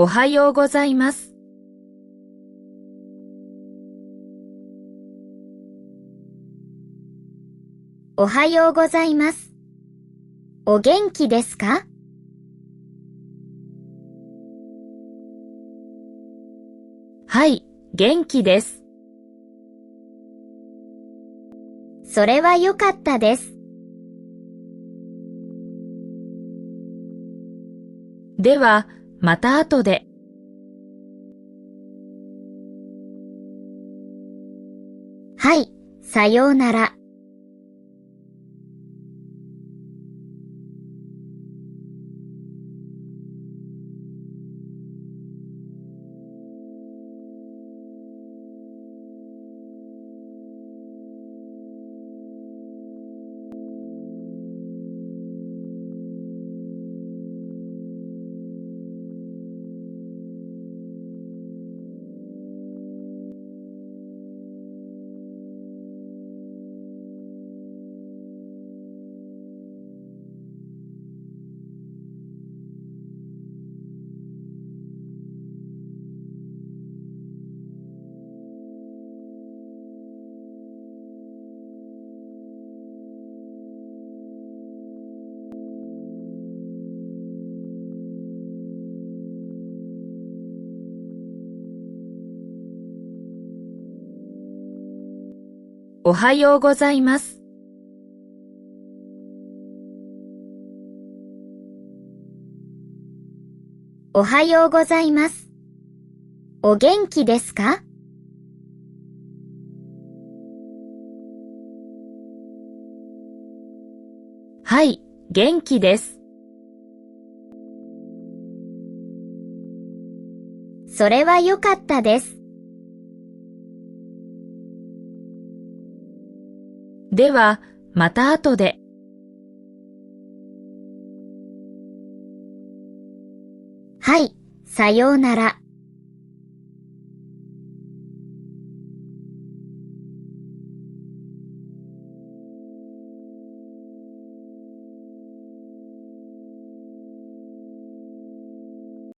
おはようございます。おはようございます。お元気ですか？はい、元気です。それはよかったです。では、また後で。はい、さようなら。おはようございます。おはようございます。お元気ですか？はい、元気です。それはよかったです。では、また後で。はい、さようなら。